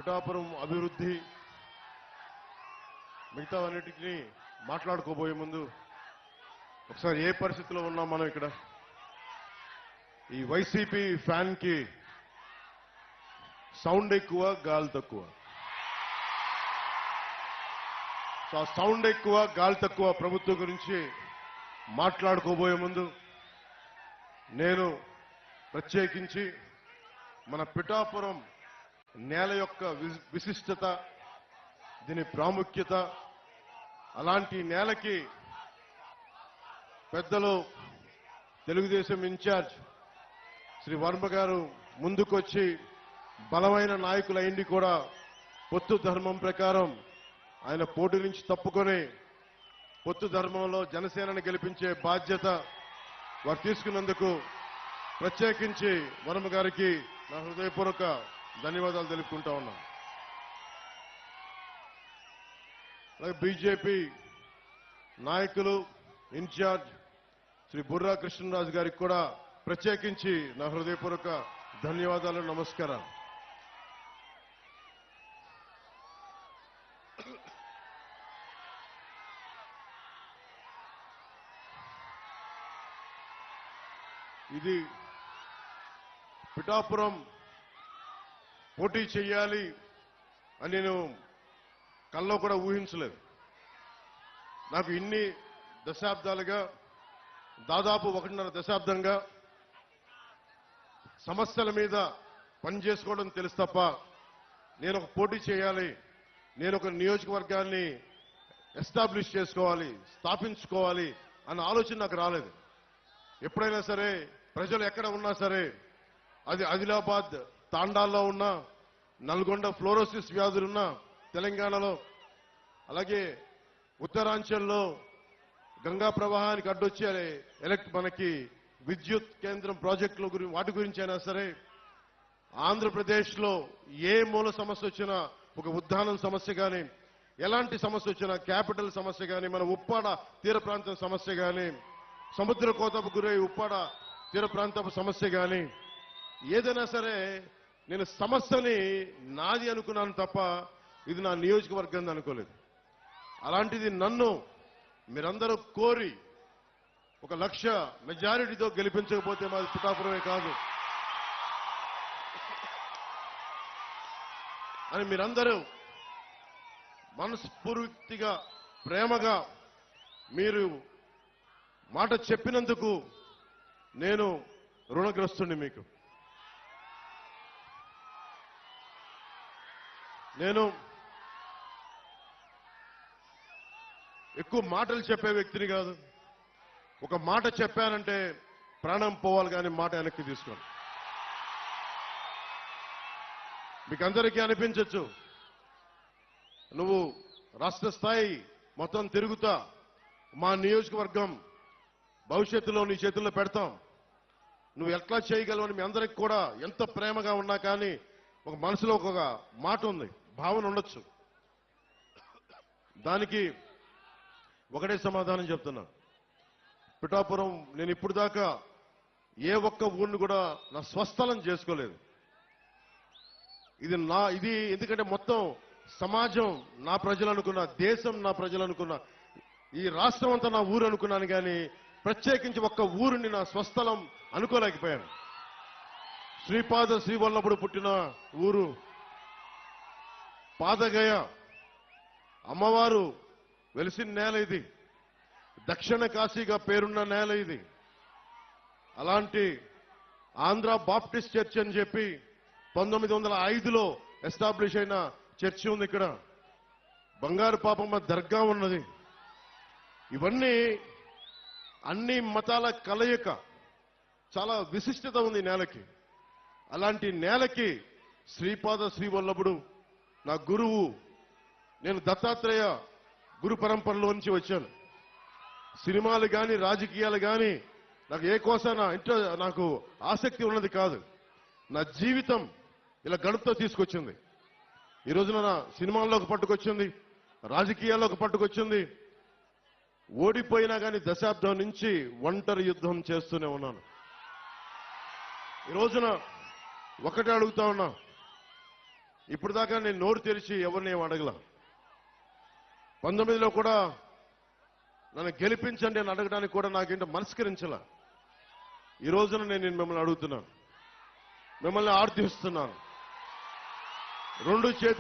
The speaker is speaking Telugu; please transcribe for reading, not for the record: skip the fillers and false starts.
పిఠాపురం అభివృద్ధి మిగతావన్నిటిని మాట్లాడుకోబోయే ముందు ఒకసారి ఏ పరిస్థితిలో ఉన్నాం మనం ఇక్కడ. ఈ వైసీపీ ఫ్యాన్ కి సౌండ్ ఎక్కువ, గాలి తక్కువ. సో ఆ సౌండ్ ఎక్కువ, గాలి తక్కువ ప్రభుత్వం గురించి మాట్లాడుకోబోయే ముందు నేను ప్రత్యేకించి మన పిఠాపురం నేల యొక్క విశిష్టత, దీని ప్రాముఖ్యత, అలాంటి నేలకి పెద్దలు తెలుగుదేశం ఇన్ఛార్జ్ శ్రీ వర్మ గారు ముందుకొచ్చి బలమైన నాయకులైంది కూడా పొత్తు ధర్మం ప్రకారం ఆయన పోటీ నుంచి తప్పుకొని పొత్తు ధర్మంలో జనసేనను గెలిపించే బాధ్యత వారు తీసుకున్నందుకు ప్రత్యేకించి వర్మ గారికి నా హృదయపూర్వక ధన్యవాదాలు తెలుపుకుంటా ఉన్నాను. అలాగే బీజేపీ నాయకులు ఇన్ఛార్జ్ శ్రీ బుర్రా కృష్ణరాజు గారికి కూడా ప్రత్యేకించి నా హృదయపూర్వక ధన్యవాదాలు, నమస్కారం. ఇది పిఠాపురం పోటీ చేయాలి అని నేను కల్లో కూడా ఊహించలేదు. నాకు ఇన్ని దశాబ్దాలుగా, దాదాపు 1.5 దశాబ్దంగా సమస్యల మీద పనిచేసుకోవడం తెలుసు తప్ప నేను ఒక పోటీ చేయాలి, నేను ఒక నియోజకవర్గాన్ని ఎస్టాబ్లిష్ చేసుకోవాలి, స్థాపించుకోవాలి అన్న ఆలోచన నాకు రాలేదు. ఎప్పుడైనా సరే ప్రజలు ఎక్కడ ఉన్నా సరే, అది ఆదిలాబాద్ తాండాల్లో ఉన్నా, నల్గొండ ఫ్లోరోసిస్ వ్యాధులున్నా తెలంగాణలో, అలాగే ఉత్తరాంచల్లో గంగా ప్రవాహానికి అడ్డొచ్చే మనకి విద్యుత్ కేంద్రం ప్రాజెక్టుల గురించి, వాటి గురించి అయినా సరే, ఆంధ్రప్రదేశ్లో ఏ మూల సమస్య వచ్చినా, ఒక ఉద్దానం సమస్య కానీ, ఎలాంటి సమస్య వచ్చినా, క్యాపిటల్ సమస్య కానీ, మన ఉప్పాడ తీర ప్రాంతం సమస్య కానీ, సముద్ర కోతకు గురై ఉప్పాడ తీర ప్రాంతపు సమస్య కానీ, ఏదైనా సరే నేను సమస్యని నాది అనుకున్నాను తప్ప ఇది నా నియోజకవర్గం అనుకోలేదు. అలాంటిది నన్ను మీరందరూ కోరి 1 లక్ష మెజారిటీతో గెలిపించకపోతే మాది పిఠాపురమే కాదు అని మీరందరూ మనస్ఫూర్తిగా, ప్రేమగా మీరు మాట చెప్పినందుకు నేను రుణగ్రస్తుని. మీకు నేను ఎక్కువ మాటలు చెప్పే వ్యక్తిని కాదు. ఒక మాట చెప్పానంటే ప్రాణం పోవాలి కానీ మాట వెనక్కి తీసుకోను. మీకు అందరికీ అనిపించవచ్చు, నువ్వు రాష్ట్ర స్థాయి మొత్తం తిరుగుతా, మా నియోజకవర్గం భవిష్యత్తులో నీ చేతుల్లో పెడతాం, నువ్వు ఎట్లా చేయగలవని మీ అందరికి కూడా ఎంత ప్రేమగా ఉన్నా కానీ ఒక మనసులో ఒక మాట ఉంది, భావన ఉండొచ్చు. దానికి ఒకటే సమాధానం చెప్తున్నా. పిఠాపురం నేను ఇప్పుడు దాకా ఏ ఒక్క ఊరిని కూడా నా స్వస్థలం చేసుకోలేదు. ఇది ఎందుకంటే మొత్తం సమాజం నా ప్రజలు అనుకున్నా, దేశం నా ప్రజలు అనుకున్నా, ఈ రాష్ట్రం అంతా నా ఊరు అనుకున్నాను కానీ ప్రత్యేకించి ఒక్క ఊరిని నా స్వస్థలం అనుకోలేకపోయాను. శ్రీపాద శ్రీవల్లభుడు పుట్టిన ఊరు పాదగయ, అమ్మవారు వెలిసిన నేల ఇది, దక్షిణ కాశీగా పేరున్న నేల ఇది. అలాంటి ఆంధ్ర బాప్టిస్ట్ చర్చ్ అని చెప్పి 1905లో ఎస్టాబ్లిష్ అయిన చర్చి ఉంది ఇక్కడ. బంగారు పాపమ్మ దర్గా ఉన్నది. ఇవన్నీ అన్ని మతాల కలయిక, చాలా విశిష్టత ఉంది నేలకి. అలాంటి నేలకి శ్రీపాద శ్రీవల్లభుడు నా గురువు. నేను దత్తాత్రేయ గురు పరంపరలో నుంచి వచ్చాను. సినిమాలు కానీ, రాజకీయాలు కానీ నాకు ఏ కోసాన నాకు ఆసక్తి ఉన్నది కాదు. నా జీవితం ఇలా గడుపుతో తీసుకొచ్చింది. ఈ రోజున నా సినిమాల్లోకి పట్టుకొచ్చింది, రాజకీయాల్లోకి పట్టుకొచ్చింది. ఓడిపోయినా కానీ దశాబ్దం నుంచి ఒంటరి యుద్ధం చేస్తూనే ఉన్నాను. ఈ రోజున ఒకటే అడుగుతా ఉన్నా, ఇప్పుడు దాకా నేను నోరు తెరిచి ఎవరిని ఏం అడగల. 19లో కూడా నన్ను గెలిపించండి అని అడగడానికి కూడా నాకేంటో మనస్కరించాల. ఈ రోజున నేను మిమ్మల్ని అడుగుతున్నాను, మిమ్మల్ని ఆర్థిస్తున్నాను. 2 చేతులు